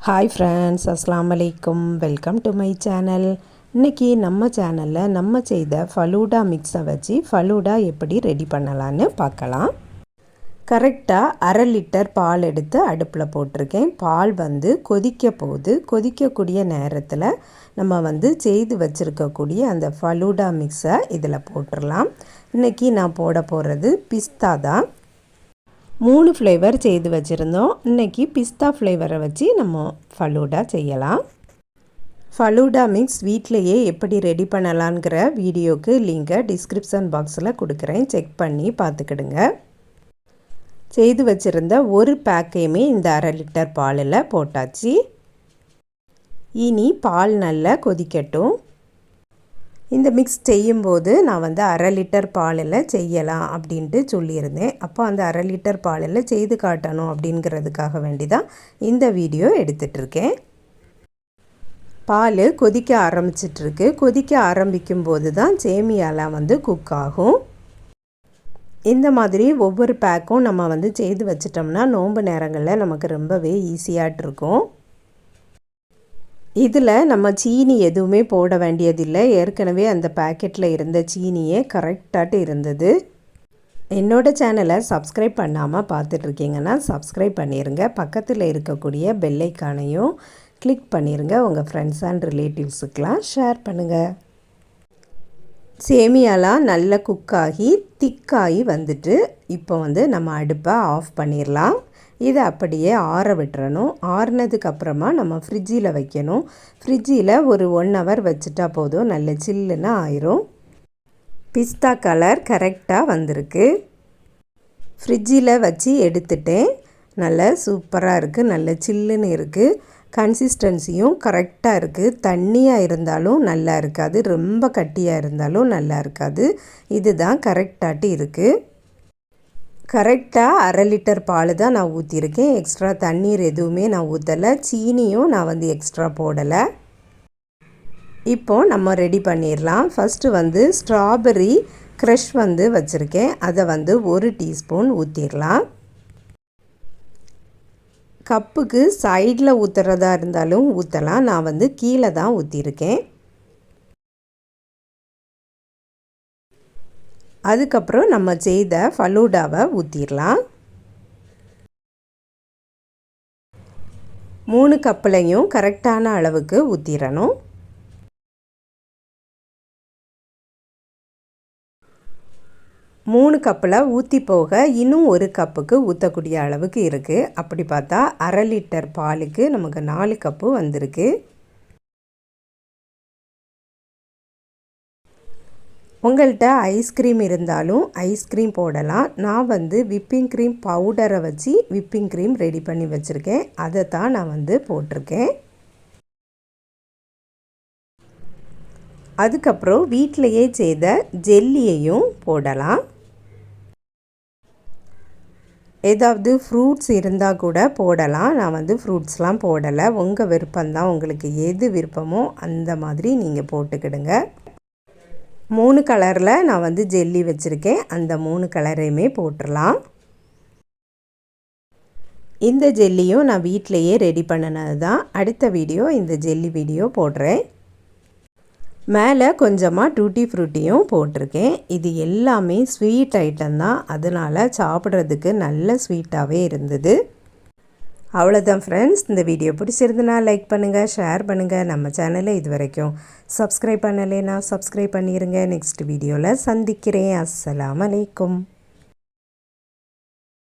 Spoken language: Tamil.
ஹாய் ஃப்ரெண்ட்ஸ், அஸ்ஸலாமு அலைக்கும். Welcome to my channel. இன்றைக்கி நம்ம சேனலில் நம்ம செய்த ஃபலூடா மிக்ஸை வச்சு ஃபலூடா எப்படி ரெடி பண்ணலான்னு பார்க்கலாம். கரெக்டாக 1/2 லிட்டர் பால் எடுத்து அடுப்பில் போட்டிருக்கேன். பால் கொதிக்க போகுது. கொதிக்கக்கூடிய நேரத்தில் நம்ம செய்து வச்சுருக்கக்கூடிய அந்த ஃபலூடா மிக்ஸை இதில் போட்டுடலாம். இன்றைக்கி நான் போட போகிறது பிஸ்தா தான். 3 ஃப்ளேவர் செய்து வச்சுருந்தோம். இன்றைக்கி பிஸ்தா ஃப்ளேவரை வச்சு நம்ம ஃபலூடா செய்யலாம். ஃபலூடா மிக்ஸ் வீட்டிலையே எப்படி ரெடி பண்ணலாங்கிற வீடியோக்கு லிங்கை டிஸ்கிரிப்ஷன் பாக்ஸில் கொடுக்குறேன். செக் பண்ணி பார்த்துக்கிடுங்க. செய்து வச்சுருந்த ஒரு பேக்கையுமே இந்த 1/2 லிட்டர் பாலில் போட்டாச்சு. இனி பால் நல்லா கொதிக்கட்டும். இந்த மிக்ஸ் செய்யும்போது நான் 1/2 லிட்டர் பாலில் செய்யலாம் அப்படின்ட்டு சொல்லியிருந்தேன். அப்போ அந்த 1/2 லிட்டர் பாலில் செய்து காட்டணும் அப்படிங்கிறதுக்காக வேண்டி தான் இந்த வீடியோ எடுத்துகிட்ருக்கேன். பால் கொதிக்க ஆரம்பிச்சிட்ருக்கு. கொதிக்க ஆரம்பிக்கும் போது தான் சேமியாலாம் குக் ஆகும். இந்த மாதிரி ஒவ்வொரு பேக்கும் நம்ம செய்து வச்சிட்டோம்னா நோன்பு நேரங்களில் நமக்கு ரொம்பவே ஈஸியாகிட்டு இருக்கும். இதில் நம்ம சீனி எதுவுமே போட வேண்டியதில்லை. ஏற்கனவே அந்த பேக்கெட்டில் இருந்த சீனியே கரெக்டாட்டு இருந்தது. என்னோடய சேனலை சப்ஸ்கிரைப் பண்ணாமல் பார்த்துட்ருக்கீங்கன்னா சப்ஸ்கிரைப் பண்ணிடுங்க. பக்கத்தில் இருக்கக்கூடிய பெல் ஐக்கானையும் கிளிக் பண்ணிடுங்க. உங்கள் ஃப்ரெண்ட்ஸ் அண்ட் ரிலேட்டிவ்ஸுக்கெலாம் ஷேர் பண்ணுங்கள். சேமியாலாம் நல்லா குக்காகி திக்காகி வந்துட்டு இப்போ நம்ம அடுப்பை ஆஃப் பண்ணிடலாம். இதை அப்படியே ஆற விட்டுறணும். ஆறுனதுக்கப்புறமா நம்ம ஃப்ரிட்ஜில் வைக்கணும். ஃப்ரிட்ஜில் ஒரு 1 ஹவர் வச்சுட்டா போதும், நல்ல சில்லுன்னு ஆயிரும். பிஸ்தா கலர் கரெக்டாக வந்திருக்கு. ஃப்ரிட்ஜில் வச்சு எடுத்துட்டேன். நல்ல சூப்பராக இருக்குது, நல்ல சில்லுன்னு இருக்குது. கன்சிஸ்டன்சியும் கரெக்டாக இருக்குது. தண்ணியாக இருந்தாலும் நல்லா இருக்காது, ரொம்ப கட்டியாக இருந்தாலும் நல்லா இருக்காது. இதுதான் கரெக்டாட்டு இருக்குது. கரெக்டாக 1/2 லிட்டர் பால் தான் நான் ஊற்றிருக்கேன். எக்ஸ்ட்ரா தண்ணீர் எதுவுமே நான் ஊற்றலை. சீனியும் நான் எக்ஸ்ட்ரா போடலை. இப்போது நம்ம ரெடி பண்ணிடலாம். ஃபஸ்ட்டு ஸ்ட்ராபெர்ரி க்ரஷ் வச்சுருக்கேன். அதை 1 டீஸ்பூன் ஊற்றிடலாம். கப்புக்கு சைடில் ஊற்றுறதா இருந்தாலும் ஊற்றலாம். நான் கீழே தான் ஊற்றிருக்கேன். அதுக்கப்புறம் நம்ம செய்த ஃபலூடாவை ஊற்றிடலாம். 3 கப்புலையும் கரெக்டான அளவுக்கு ஊற்றிடணும். மூணு கப்பில் ஊற்றி போக இன்னும் 1 கப்புக்கு ஊற்றக்கூடிய அளவுக்கு இருக்குது. அப்படி பார்த்தா 1/2 லிட்டர் பாலுக்கு நமக்கு 4 கப்பு வந்திருக்கு. உங்கள்கிட்ட ஐஸ்கிரீம் இருந்தாலும் ஐஸ்கிரீம் போடலாம். நான் விப்பிங் க்ரீம் பவுடரை வச்சு விப்பிங் க்ரீம் ரெடி பண்ணி வச்சுருக்கேன். அதை தான் நான் போட்டிருக்கேன். அதுக்கப்புறம் வீட்டிலையே செய்த ஜெல்லியையும் போடலாம். ஏதாவது ஃப்ரூட்ஸ் இருந்தால் கூட போடலாம். நான் ஃப்ரூட்ஸ்லாம் போடலை. உங்கள் விருப்பம்தான். உங்களுக்கு எது விருப்பமோ அந்த மாதிரி நீங்கள் போட்டுக்கிடுங்க. 3 கலரில் நான் ஜெல்லி வச்சுருக்கேன். அந்த 3 கலரையுமே போட்டுடலாம். இந்த ஜெல்லியும் நான் வீட்டிலையே ரெடி பண்ணினது தான். அடுத்த வீடியோ இந்த ஜெல்லி வீடியோ போடுறேன். மேலே கொஞ்சமாக டூட்டி ஃப்ரூட்டியும் போட்டிருக்கேன். இது எல்லாமே ஸ்வீட் ஐட்டம் தான், அதனால் சாப்பிட்றதுக்கு நல்ல ஸ்வீட்டாகவே இருந்தது. அவ்வளோதான் ஃப்ரெண்ட்ஸ். இந்த வீடியோ பிடிச்சிருந்துன்னா லைக் பண்ணுங்கள், ஷேர் பண்ணுங்கள். நம்ம சேனலை இது வரைக்கும் சப்ஸ்கிரைப் பண்ணலைன்னா சப்ஸ்கிரைப் பண்ணிடுங்க. நெக்ஸ்ட் வீடியோவில் சந்திக்கிறேன். அஸ்ஸலாமு அலைக்கும்.